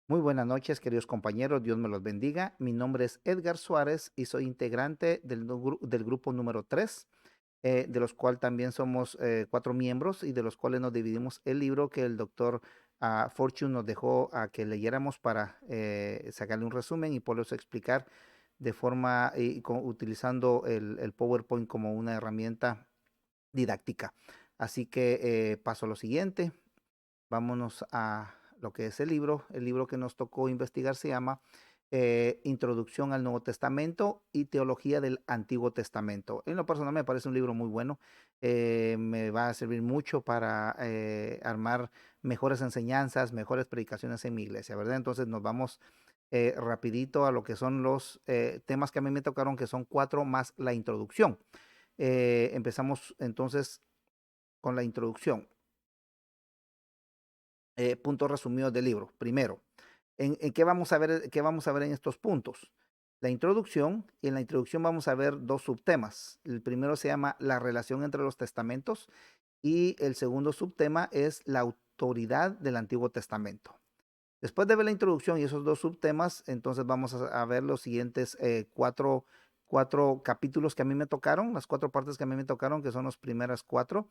Muy buenas noches, queridos compañeros. Dios me los bendiga. Mi nombre es Edgar Suárez y soy integrante del grupo número 3, de los cuales también somos 4 miembros y de los cuales nos dividimos el libro que el doctor Fortune nos dejó a que leyéramos para sacarle un resumen y poderlos explicar de forma utilizando el PowerPoint como una herramienta didáctica. Así que paso a lo siguiente. Vámonos a lo que es el libro. El libro que nos tocó investigar se llama Introducción al Nuevo Testamento y Teología del Antiguo Testamento. En lo personal me parece un libro muy bueno. Me va a servir mucho para armar mejores enseñanzas, mejores predicaciones en mi iglesia, ¿verdad? Entonces nos vamos rapidito a lo que son los temas que a mí me tocaron, que son 4 más la introducción. Empezamos entonces con la introducción. Puntos resumidos del libro. Primero, ¿en qué vamos a ver, qué vamos a ver en estos puntos? La introducción, y en la introducción vamos a ver dos subtemas. El primero se llama la relación entre los testamentos y el segundo subtema es la autoridad del Antiguo Testamento. Después de ver la introducción y esos dos subtemas, entonces vamos a ver los siguientes cuatro capítulos que a mí me tocaron, las 4 partes que a mí me tocaron, que son las primeras 4.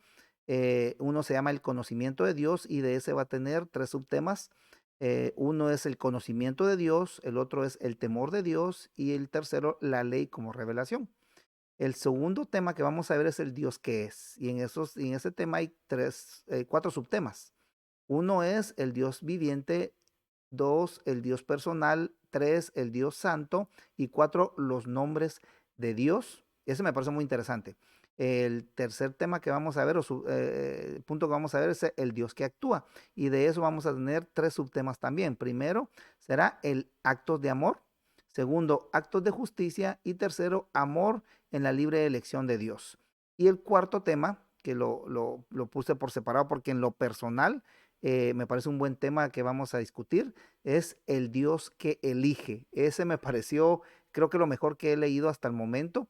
Uno se llama el conocimiento de Dios y de ese va a tener 3 subtemas. Uno es el conocimiento de Dios, el otro es el temor de Dios y el tercero, la ley como revelación. El segundo tema que vamos a ver es el Dios que es. Y en ese tema hay 4 subtemas. Uno es el Dios viviente, 2 el Dios personal, 3 el Dios santo y 4 los nombres de Dios. Ese me parece muy interesante. El tercer tema que vamos a ver, punto que vamos a ver, es el Dios que actúa. Y de eso vamos a tener 3 subtemas también. Primero será el actos de amor. Segundo, actos de justicia. Y tercero, amor en la libre elección de Dios. Y el cuarto tema, que lo puse por separado porque en lo personal me parece un buen tema que vamos a discutir, es el Dios que elige. Ese me pareció, creo que lo mejor que he leído hasta el momento,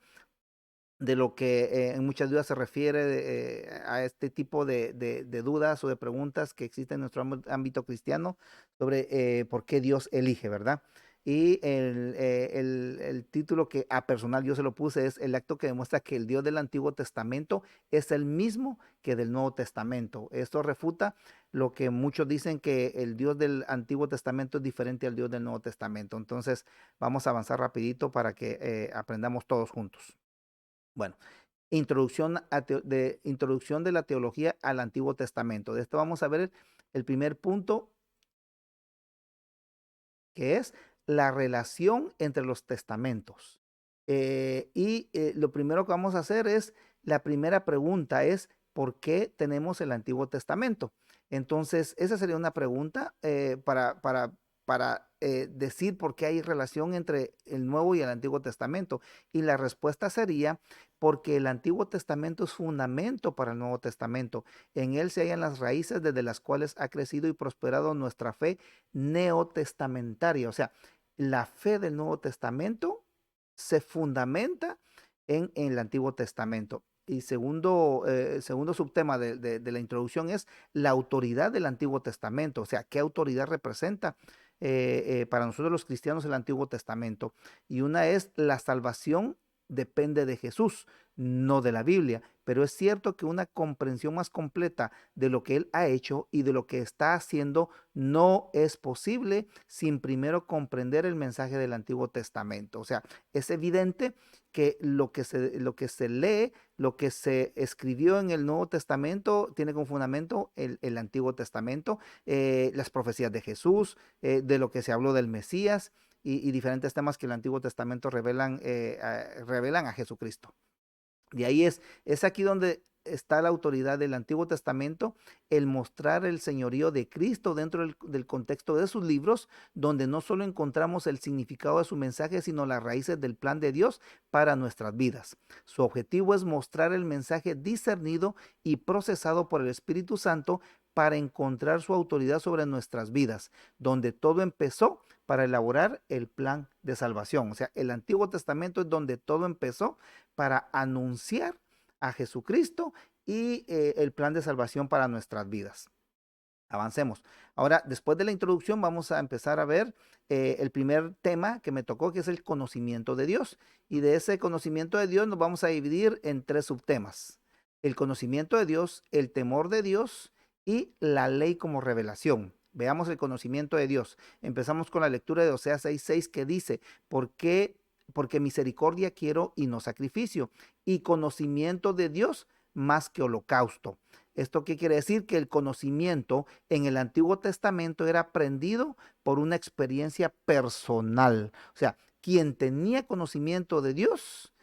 de lo que en muchas dudas se refiere a este tipo de dudas o de preguntas que existen en nuestro ámbito cristiano sobre por qué Dios elige, ¿verdad? Y el título que a personal yo se lo puse es el acto que demuestra que el Dios del Antiguo Testamento es el mismo que del Nuevo Testamento. Esto refuta lo que muchos dicen que el Dios del Antiguo Testamento es diferente al Dios del Nuevo Testamento. Entonces vamos a avanzar rapidito para que aprendamos todos juntos. Bueno, introducción de la teología al Antiguo Testamento. De esto vamos a ver el primer punto, que es la relación entre los testamentos. Lo primero que vamos a hacer es, la primera pregunta es, ¿por qué tenemos el Antiguo Testamento? Entonces, esa sería una pregunta para decir por qué hay relación entre el Nuevo y el Antiguo Testamento. Y la respuesta sería, porque el Antiguo Testamento es fundamento para el Nuevo Testamento. En él se hallan las raíces desde las cuales ha crecido y prosperado nuestra fe neotestamentaria. O sea, la fe del Nuevo Testamento se fundamenta en el Antiguo Testamento. Y segundo subtema de la introducción es la autoridad del Antiguo Testamento. O sea, ¿qué autoridad representa para nosotros los cristianos el Antiguo Testamento? Y una es la salvación depende de Jesús, no de la Biblia. Pero es cierto que una comprensión más completa de lo que Él ha hecho y de lo que está haciendo no es posible sin primero comprender el mensaje del Antiguo Testamento. O sea, es evidente que lo que se lee, lo que se escribió en el Nuevo Testamento, tiene como fundamento el Antiguo Testamento, las profecías de Jesús, de lo que se habló del Mesías y diferentes temas que el Antiguo Testamento revelan a Jesucristo. De ahí es aquí donde está la autoridad del Antiguo Testamento, el mostrar el señorío de Cristo dentro del contexto de sus libros, donde no solo encontramos el significado de su mensaje, sino las raíces del plan de Dios para nuestras vidas. Su objetivo es mostrar el mensaje discernido y procesado por el Espíritu Santo para encontrar su autoridad sobre nuestras vidas, donde todo empezó para elaborar el plan de salvación. O sea, el Antiguo Testamento es donde todo empezó para anunciar a Jesucristo y el plan de salvación para nuestras vidas. Avancemos. Ahora, después de la introducción, vamos a empezar a ver el primer tema que me tocó, que es el conocimiento de Dios. Y de ese conocimiento de Dios nos vamos a dividir en tres subtemas. El conocimiento de Dios, el temor de Dios y la ley como revelación. Veamos el conocimiento de Dios. Empezamos con la lectura de Oseas 6:6 que dice, ¿por qué? Porque misericordia quiero y no sacrificio, y conocimiento de Dios más que holocausto. ¿Esto qué quiere decir? Que el conocimiento en el Antiguo Testamento era aprendido por una experiencia personal. O sea, quien tenía conocimiento de Dios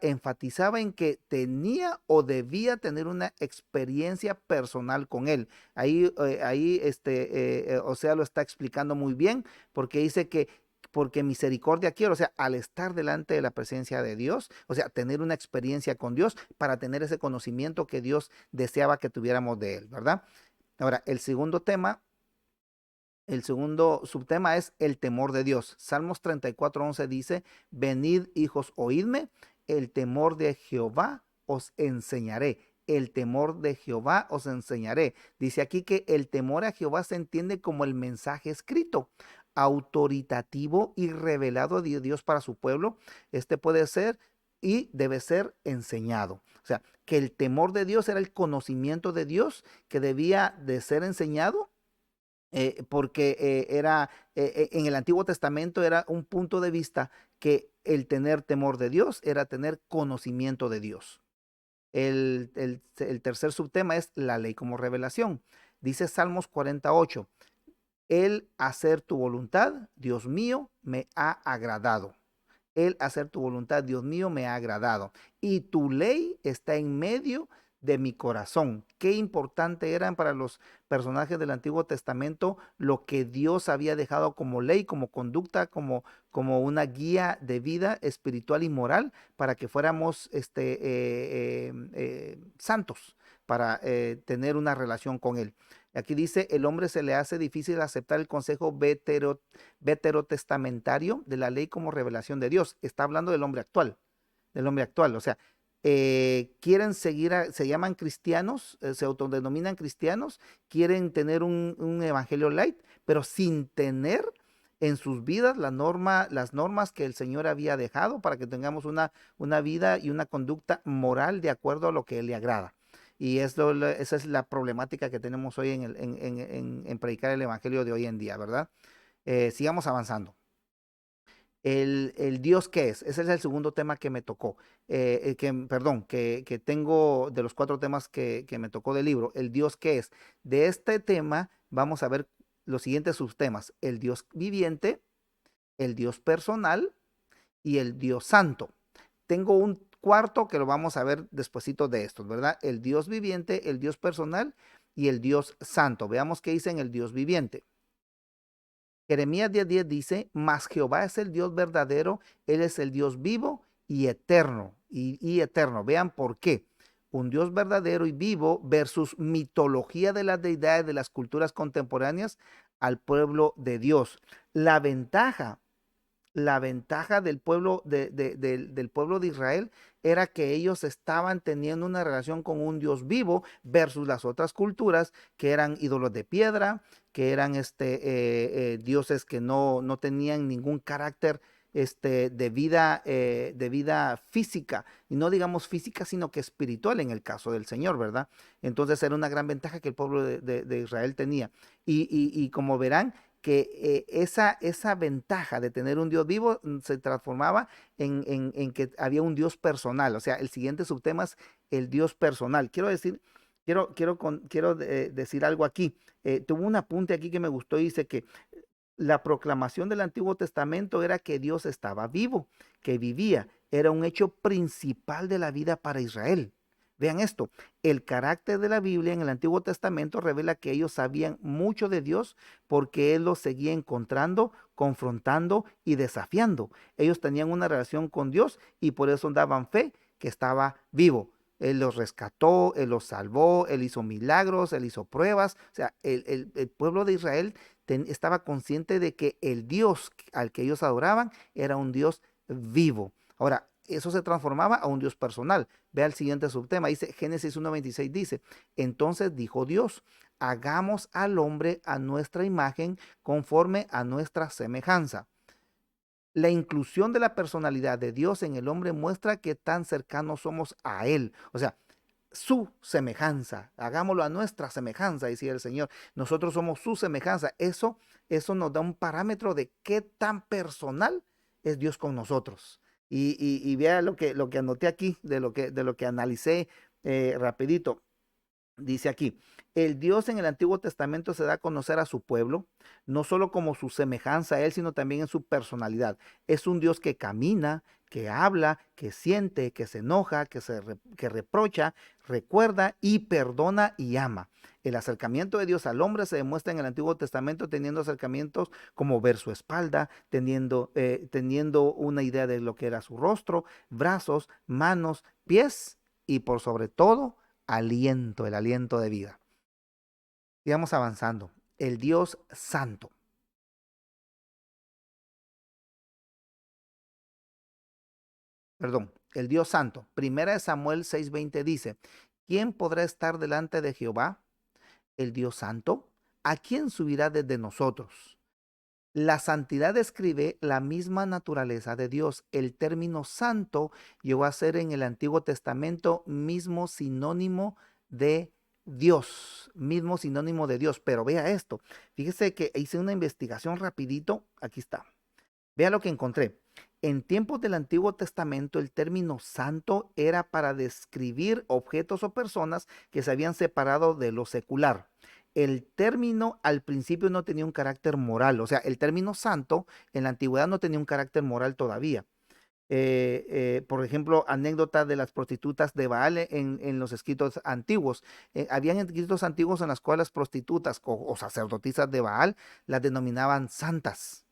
enfatizaba en que tenía o debía tener una experiencia personal con él. O sea, lo está explicando muy bien porque dice que porque misericordia quiero, o sea, al estar delante de la presencia de Dios, o sea, tener una experiencia con Dios para tener ese conocimiento que Dios deseaba que tuviéramos de él, ¿verdad? Ahora, el segundo subtema es el temor de Dios. Salmos 34:11 dice, venid hijos, oídme, el temor de Jehová os enseñaré. El temor de Jehová os enseñaré. Dice aquí que el temor a Jehová se entiende como el mensaje escrito, autoritativo y revelado de Dios para su pueblo. Este puede ser y debe ser enseñado. O sea, que el temor de Dios era el conocimiento de Dios que debía de ser enseñado porque en el Antiguo Testamento era un punto de vista que el tener temor de Dios era tener conocimiento de Dios. El tercer subtema es la ley como revelación. Dice Salmos 48, el hacer tu voluntad, Dios mío, me ha agradado. El hacer tu voluntad, Dios mío, me ha agradado. Y tu ley está en medio de mi corazón. Qué importante eran para los personajes del Antiguo Testamento lo que Dios había dejado como ley, como conducta, como una guía de vida espiritual y moral para que fuéramos santos, para tener una relación con Él. Aquí dice, el hombre se le hace difícil aceptar el consejo veterotestamentario de la ley como revelación de Dios. Está hablando del hombre actual, del hombre actual. O sea, quieren seguir, se llaman cristianos, se autodenominan cristianos, quieren tener un evangelio light, pero sin tener en sus vidas las normas que el Señor había dejado para que tengamos una vida y una conducta moral de acuerdo a lo que Él le agrada. Y esa es la problemática que tenemos hoy en predicar el evangelio de hoy en día, ¿verdad? Sigamos avanzando. El Dios que es, ese es el segundo tema que me tocó, perdón, que tengo de los cuatro temas que me tocó del libro, el Dios que es. De este tema vamos a ver los siguientes subtemas, el Dios viviente, el Dios personal y el Dios santo. Tengo un cuarto que lo vamos a ver despuesito de estos, ¿verdad? El Dios viviente, el Dios personal y el Dios santo. Veamos qué dice en el Dios viviente. Jeremías 10:10 dice, mas Jehová es el Dios verdadero, Él es el Dios vivo y eterno. Y eterno. Vean por qué. Un Dios verdadero y vivo versus mitología de las deidades de las culturas contemporáneas al pueblo de Dios. La ventaja del pueblo del pueblo de Israel era que ellos estaban teniendo una relación con un Dios vivo versus las otras culturas que eran ídolos de piedra, que eran dioses que no tenían ningún carácter de vida física, y no digamos física, sino que espiritual en el caso del Señor, ¿verdad? Entonces era una gran ventaja que el pueblo de Israel tenía. Y como verán, que esa ventaja de tener un Dios vivo se transformaba en que había un Dios personal. O sea, el siguiente subtema es el Dios personal. Quiero decir algo aquí. Tuve un apunte aquí que me gustó y dice que la proclamación del Antiguo Testamento era que Dios estaba vivo, que vivía. Era un hecho principal de la vida para Israel. Vean esto, el carácter de la Biblia en el Antiguo Testamento revela que ellos sabían mucho de Dios porque Él los seguía encontrando, confrontando y desafiando. Ellos tenían una relación con Dios y por eso daban fe que estaba vivo. Él los rescató, Él los salvó, Él hizo milagros, Él hizo pruebas. O sea, el pueblo de Israel estaba consciente de que el Dios al que ellos adoraban era un Dios vivo. Ahora, eso se transformaba a un Dios personal. Vea el siguiente subtema, dice Génesis 1:26, dice, entonces dijo Dios, hagamos al hombre a nuestra imagen conforme a nuestra semejanza. La inclusión de la personalidad de Dios en el hombre muestra que tan cercanos somos a Él. O sea, su semejanza, hagámoslo a nuestra semejanza, decía el Señor. Nosotros somos su semejanza. Eso nos da un parámetro de qué tan personal es Dios con nosotros. Y vea lo que anoté aquí, de lo que analicé rapidito. Dice aquí, el Dios en el Antiguo Testamento se da a conocer a su pueblo, no solo como su semejanza a él, sino también en su personalidad. Es un Dios que camina, que habla, que siente, que se enoja, que reprocha, recuerda y perdona y ama. El acercamiento de Dios al hombre se demuestra en el Antiguo Testamento teniendo acercamientos como ver su espalda, teniendo una idea de lo que era su rostro, brazos, manos, pies y por sobre todo aliento, el aliento de vida. Sigamos avanzando. El Dios Santo. Perdón, el Dios Santo. Primera de Samuel 6:20 dice, ¿quién podrá estar delante de Jehová, el Dios Santo? ¿A quién subirá desde nosotros? La santidad describe la misma naturaleza de Dios. El término santo llegó a ser en el Antiguo Testamento mismo sinónimo de Dios, mismo sinónimo de Dios. Pero vea esto, fíjese que hice una investigación rapidito, aquí está. Vea lo que encontré. En tiempos del Antiguo Testamento, el término santo era para describir objetos o personas que se habían separado de lo secular. El término al principio no tenía un carácter moral, o sea, el término santo en la antigüedad no tenía un carácter moral todavía. Por ejemplo, anécdota de las prostitutas de Baal en los escritos antiguos. Habían escritos antiguos en las cuales las prostitutas o sacerdotisas de Baal las denominaban santas.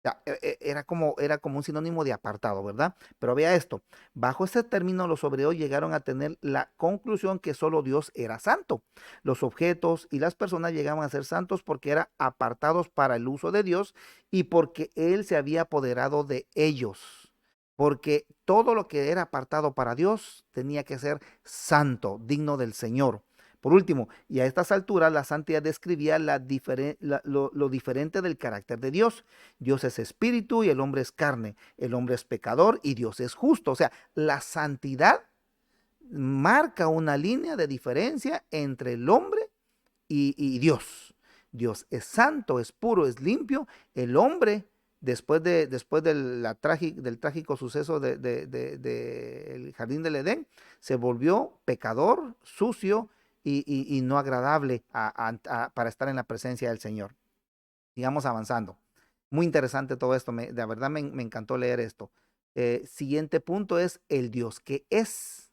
Sea, era como un sinónimo de apartado, ¿verdad? Pero vea esto, bajo este término los hebreos llegaron a tener la conclusión que solo Dios era santo. Los objetos y las personas llegaban a ser santos porque eran apartados para el uso de Dios y porque Él se había apoderado de ellos. Porque todo lo que era apartado para Dios tenía que ser santo, digno del Señor. Por último, y a estas alturas la santidad describía lo diferente del carácter de Dios. Dios es espíritu y el hombre es carne. El hombre es pecador y Dios es justo. O sea, la santidad marca una línea de diferencia entre el hombre y Dios. Dios es santo, es puro, es limpio. El hombre, del trágico suceso del jardín del Edén, se volvió pecador, sucio y no agradable para estar en la presencia del Señor. Sigamos avanzando. Muy interesante todo esto, de verdad me encantó leer esto. Siguiente punto es el Dios que es.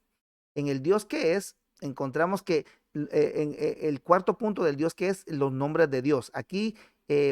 En el Dios que es, encontramos que el cuarto punto del Dios que es los nombres de Dios. Aquí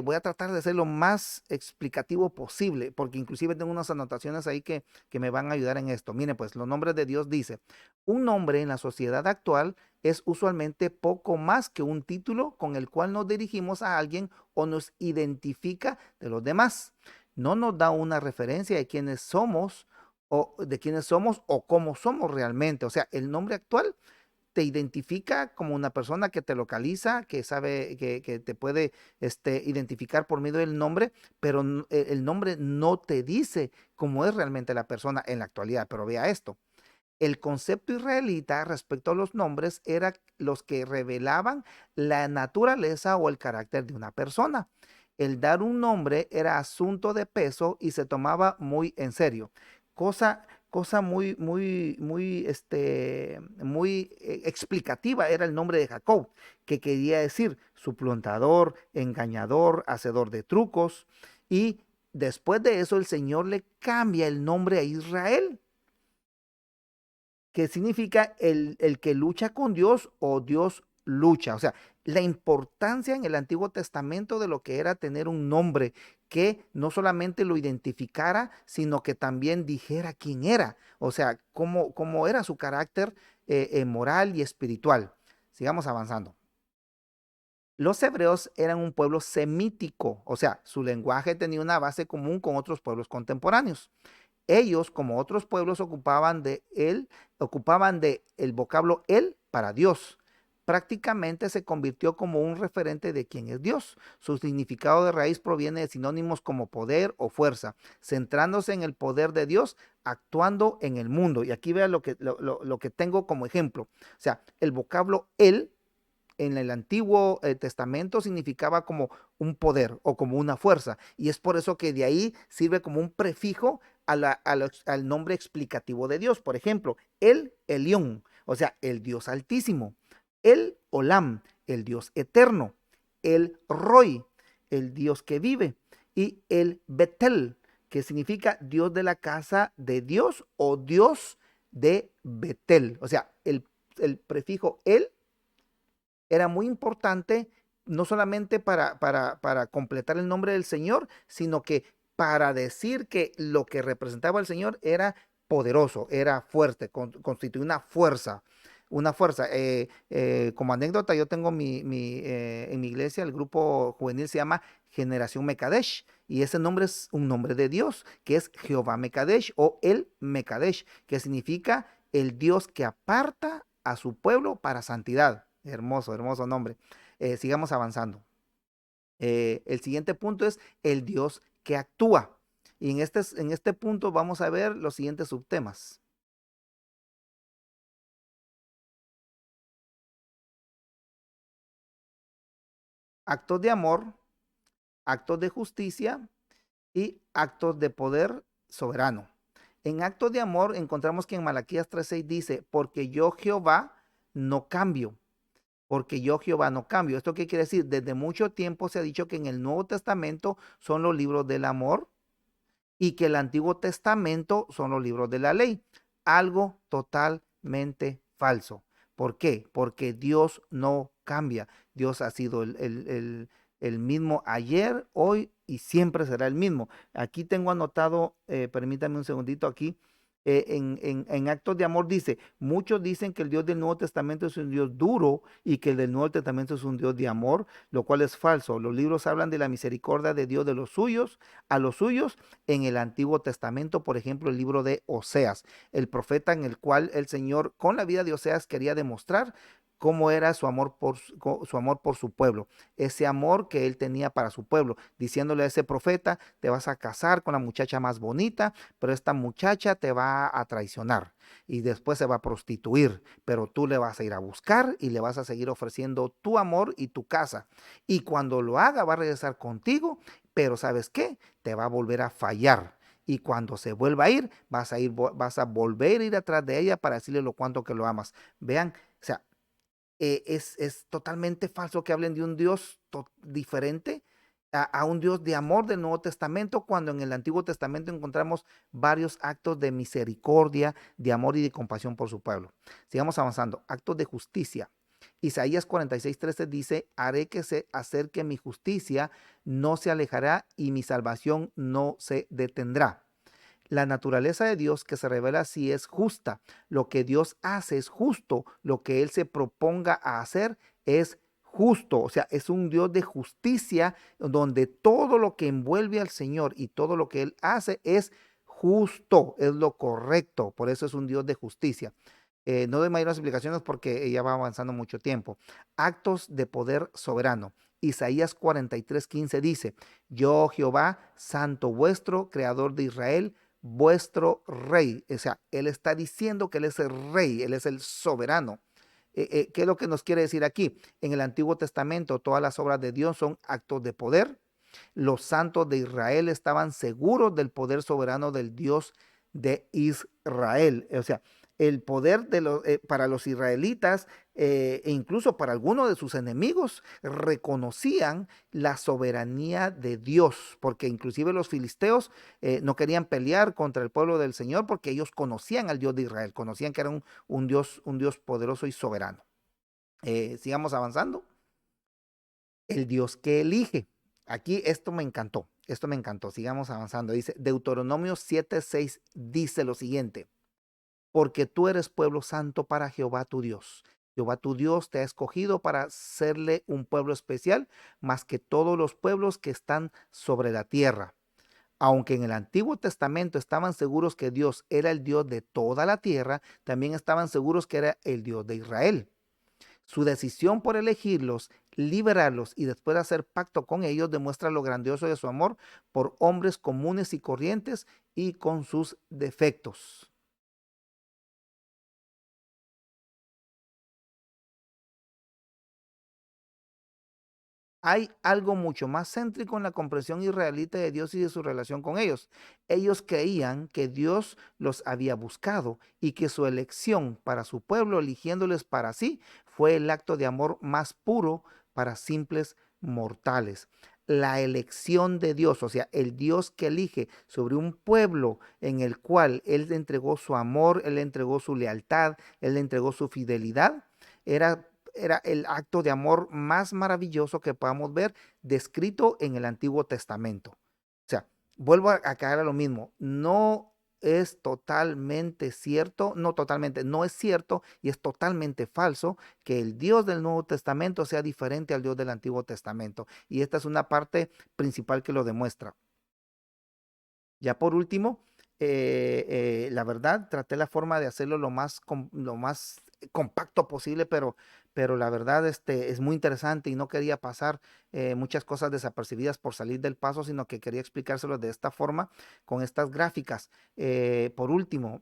voy a tratar de ser lo más explicativo posible, porque inclusive tengo unas anotaciones ahí que me van a ayudar en esto. Miren, pues los nombres de Dios dice, un nombre en la sociedad actual es usualmente poco más que un título con el cual nos dirigimos a alguien o nos identifica de los demás. No nos da una referencia de quiénes somos o cómo somos realmente. O sea, el nombre actual te identifica como una persona que te localiza, que sabe, que te puede identificar por medio del nombre, pero el nombre no te dice cómo es realmente la persona en la actualidad. Pero vea esto. El concepto israelita respecto a los nombres era los que revelaban la naturaleza o el carácter de una persona. El dar un nombre era asunto de peso y se tomaba muy en serio. Cosa muy explicativa era el nombre de Jacob, que quería decir suplantador, engañador, hacedor de trucos. Y después de eso el Señor le cambia el nombre a Israel, que significa el que lucha con Dios o Dios lucha. O sea, la importancia en el Antiguo Testamento de lo que era tener un nombre que no solamente lo identificara, sino que también dijera quién era. O sea, cómo era su carácter moral y espiritual. Sigamos avanzando. Los hebreos eran un pueblo semítico, o sea, su lenguaje tenía una base común con otros pueblos contemporáneos. Ellos, como otros pueblos, ocupaban de el vocablo él para Dios. Prácticamente se convirtió como un referente de quién es Dios. Su significado de raíz proviene de sinónimos como poder o fuerza, centrándose en el poder de Dios actuando en el mundo. Y aquí vean lo que tengo como ejemplo. O sea, el vocablo él en el Antiguo Testamento significaba como un poder o como una fuerza. Y es por eso que de ahí sirve como un prefijo al nombre explicativo de Dios. Por ejemplo, el Elión, o sea, el Dios altísimo. El Olam, el Dios eterno. El Roy, el Dios que vive. Y el Betel, que significa Dios de la casa de Dios o Dios de Betel. O sea, el prefijo el era muy importante no solamente para completar el nombre del Señor, sino que para decir que lo que representaba el Señor era poderoso, era fuerte, constituía una fuerza. Una fuerza. Como anécdota, yo tengo en mi iglesia, el grupo juvenil se llama Generación Mekadesh, y ese nombre es un nombre de Dios, que es Jehová Mekadesh o el Mekadesh, que significa el Dios que aparta a su pueblo para santidad. Hermoso, hermoso nombre. Sigamos avanzando. El siguiente punto es el Dios que actúa. Y en este punto vamos a ver los siguientes subtemas. Actos de amor, actos de justicia y actos de poder soberano. En actos de amor encontramos que en Malaquías 3:6 dice, porque yo Jehová no cambio. Porque yo Jehová no cambio. ¿Esto qué quiere decir? Desde mucho tiempo se ha dicho que en el Nuevo Testamento son los libros del amor y que el Antiguo Testamento son los libros de la ley. Algo totalmente falso. ¿Por qué? Porque Dios no cambia. Dios ha sido el mismo ayer, hoy y siempre será el mismo. Aquí tengo anotado, permítame un segundito aquí, en Actos de Amor dice, muchos dicen que el Dios del Nuevo Testamento es un Dios duro y que el del Nuevo Testamento es un Dios de amor, lo cual es falso. Los libros hablan de la misericordia de Dios de los suyos, a los suyos, en el Antiguo Testamento, por ejemplo, el libro de Oseas, el profeta en el cual el Señor, con la vida de Oseas, quería demostrar cómo era su amor por su pueblo, ese amor que él tenía para su pueblo, diciéndole a ese profeta, te vas a casar con la muchacha más bonita, pero esta muchacha te va a traicionar y después se va a prostituir, pero tú le vas a ir a buscar y le vas a seguir ofreciendo tu amor y tu casa. Y cuando lo haga va a regresar contigo, pero ¿sabes qué? Te va a volver a fallar. Y cuando se vuelva a ir, vas a volver a ir atrás de ella para decirle lo cuanto que lo amas. Vean, o sea, es totalmente falso que hablen de un Dios diferente a un Dios de amor del Nuevo Testamento, cuando en el Antiguo Testamento encontramos varios actos de misericordia, de amor y de compasión por su pueblo. Sigamos avanzando. Actos de justicia. Isaías 46:13 dice, haré que se acerque mi justicia, no se alejará y mi salvación no se detendrá. La naturaleza de Dios que se revela así es justa. Lo que Dios hace es justo. Lo que Él se proponga a hacer es justo. O sea, es un Dios de justicia donde todo lo que envuelve al Señor y todo lo que Él hace es justo, es lo correcto. Por eso es un Dios de justicia. No doy mayores explicaciones porque ya va avanzando mucho tiempo. Actos de poder soberano. Isaías 43:15 dice, yo Jehová, santo vuestro, creador de Israel, vuestro rey. O sea, él está diciendo que él es el rey, él es el soberano. ¿Qué es lo que nos quiere decir aquí? En el Antiguo Testamento, todas las obras de Dios son actos de poder. Los santos de Israel estaban seguros del poder soberano del Dios de Israel. O sea, el poder para los israelitas e incluso para algunos de sus enemigos reconocían la soberanía de Dios, porque inclusive los filisteos no querían pelear contra el pueblo del Señor porque ellos conocían al Dios de Israel, conocían que era un Dios poderoso y soberano. Sigamos avanzando. El Dios que elige. Aquí esto me encantó, sigamos avanzando. Dice, Deuteronomio 7:6 dice lo siguiente, porque tú eres pueblo santo para Jehová tu Dios. Jehová tu Dios te ha escogido para serle un pueblo especial, más que todos los pueblos que están sobre la tierra. Aunque en el Antiguo Testamento estaban seguros que Dios era el Dios de toda la tierra, también estaban seguros que era el Dios de Israel. Su decisión por elegirlos, liberarlos y después hacer pacto con ellos demuestra lo grandioso de su amor por hombres comunes y corrientes y con sus defectos. Hay algo mucho más céntrico en la comprensión israelita de Dios y de su relación con ellos. Ellos creían que Dios los había buscado y que su elección para su pueblo, eligiéndoles para sí, fue el acto de amor más puro para simples mortales. La elección de Dios, o sea, el Dios que elige sobre un pueblo en el cual Él le entregó su amor, Él le entregó su lealtad, Él le entregó su fidelidad, era el acto de amor más maravilloso que podamos ver descrito en el Antiguo Testamento. O sea, vuelvo a caer a lo mismo. No es totalmente cierto, no totalmente, no es cierto y es totalmente falso que el Dios del Nuevo Testamento sea diferente al Dios del Antiguo Testamento. Y esta es una parte principal que lo demuestra. Ya por último, la verdad, traté la forma de hacerlo lo más compacto posible, pero la verdad es muy interesante y no quería pasar muchas cosas desapercibidas por salir del paso, sino que quería explicárselo de esta forma, con estas gráficas. Por último,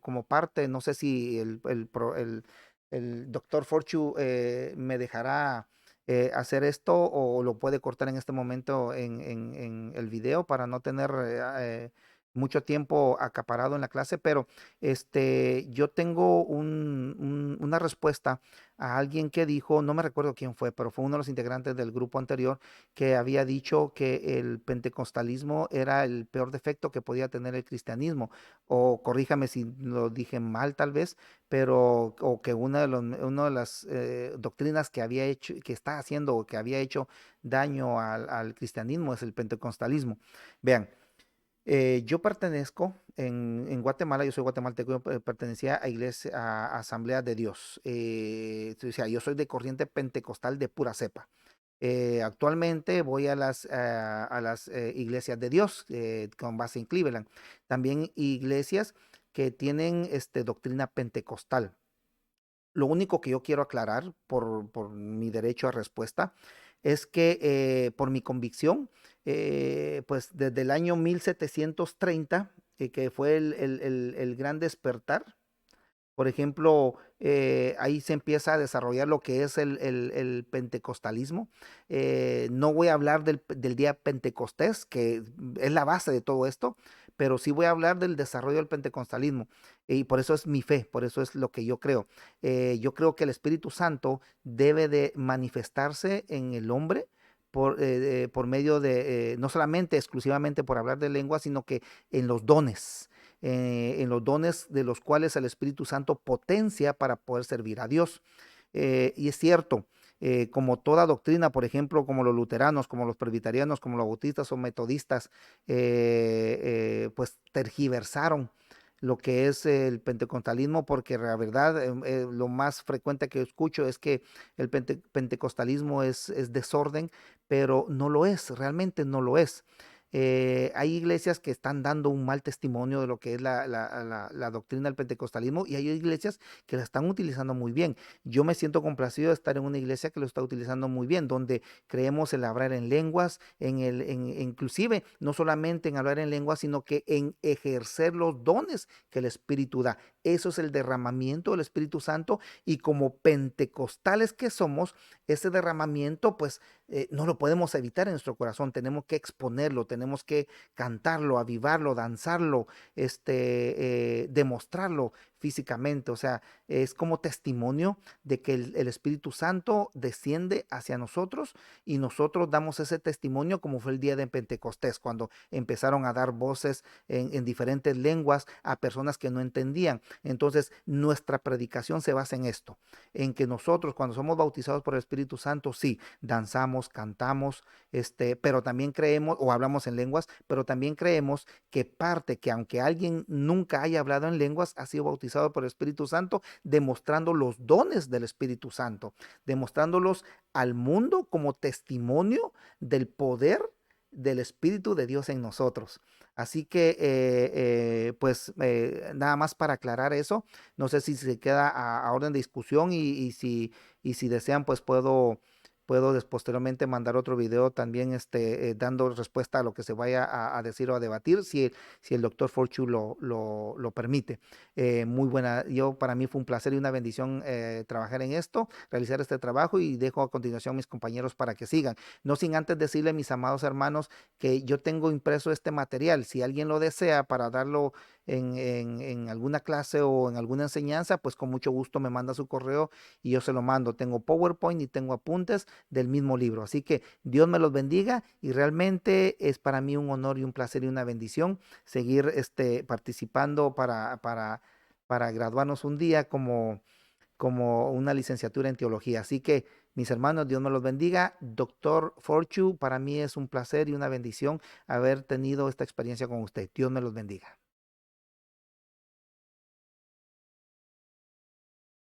como parte, no sé si el doctor Forchu me dejará hacer esto o lo puede cortar en este momento en el video para no tener mucho tiempo acaparado en la clase, pero yo tengo una respuesta a alguien que dijo, no me recuerdo quién fue, pero fue uno de los integrantes del grupo anterior que había dicho que el pentecostalismo era el peor defecto que podía tener el cristianismo, o corríjame si lo dije mal tal vez, pero o que una de las doctrinas que había hecho, que está haciendo o que había hecho daño al cristianismo es el pentecostalismo. Vean, yo pertenezco en Guatemala, yo soy guatemalteco, yo pertenecía a iglesia, a Asamblea de Dios. O sea, yo soy de corriente pentecostal de pura cepa. Actualmente voy a las iglesias de Dios con base en Cleveland. También iglesias que tienen doctrina pentecostal. Lo único que yo quiero aclarar por mi derecho a respuesta es que por mi convicción, pues desde el año 1730, que fue el gran despertar, por ejemplo, ahí se empieza a desarrollar lo que es el pentecostalismo. No voy a hablar del día Pentecostés, que es la base de todo esto, pero sí voy a hablar del desarrollo del pentecostalismo. Y por eso es mi fe, por eso es lo que yo creo. Yo creo que el Espíritu Santo debe de manifestarse en el hombre por medio de, no solamente exclusivamente por hablar de lengua, sino que en los dones de los cuales el Espíritu Santo potencia para poder servir a Dios. Y es cierto, como toda doctrina, por ejemplo, como los luteranos, como los presbiterianos, como los bautistas o metodistas, pues tergiversaron lo que es el pentecostalismo, porque la verdad lo más frecuente que escucho es que el pentecostalismo es desorden, pero no lo es, realmente no lo es. Hay iglesias que están dando un mal testimonio de lo que es la doctrina del pentecostalismo y hay iglesias que la están utilizando muy bien. Yo me siento complacido de estar en una iglesia que lo está utilizando muy bien, donde creemos en hablar en lenguas, inclusive no solamente en hablar en lenguas, sino que en ejercer los dones que el Espíritu da. Eso es el derramamiento del Espíritu Santo y como pentecostales que somos, ese derramamiento pues no lo podemos evitar en nuestro corazón, tenemos que exponerlo, tenemos que cantarlo, avivarlo, danzarlo, demostrarlo físicamente, o sea, es como testimonio de que el Espíritu Santo desciende hacia nosotros y nosotros damos ese testimonio como fue el día de Pentecostés, cuando empezaron a dar voces en diferentes lenguas a personas que no entendían. Entonces, nuestra predicación se basa en esto, en que nosotros cuando somos bautizados por el Espíritu Santo, sí, danzamos, cantamos, pero también creemos, o hablamos en lenguas, pero también creemos que parte, que aunque alguien nunca haya hablado en lenguas, ha sido bautizado por el Espíritu Santo, demostrando los dones del Espíritu Santo, demostrándolos al mundo como testimonio del poder del Espíritu de Dios en nosotros. Así que, nada más para aclarar eso, no sé si se queda a orden de discusión y si desean, pues puedo posteriormente mandar otro video también dando respuesta a lo que se vaya a decir o a debatir, si el doctor Forchu lo permite. Muy buena, para mí fue un placer y una bendición trabajar en esto, realizar este trabajo y dejo a continuación a mis compañeros para que sigan. No sin antes decirle, mis amados hermanos, que yo tengo impreso este material. Si alguien lo desea para darlo en alguna clase o en alguna enseñanza, pues con mucho gusto me manda su correo y yo se lo mando. Tengo PowerPoint y tengo apuntes del mismo libro. Así que Dios me los bendiga y realmente es para mí un honor y un placer y una bendición seguir participando para graduarnos un día como una licenciatura en teología. Así que, mis hermanos, Dios me los bendiga. Doctor Forchu, para mí es un placer y una bendición haber tenido esta experiencia con usted. Dios me los bendiga.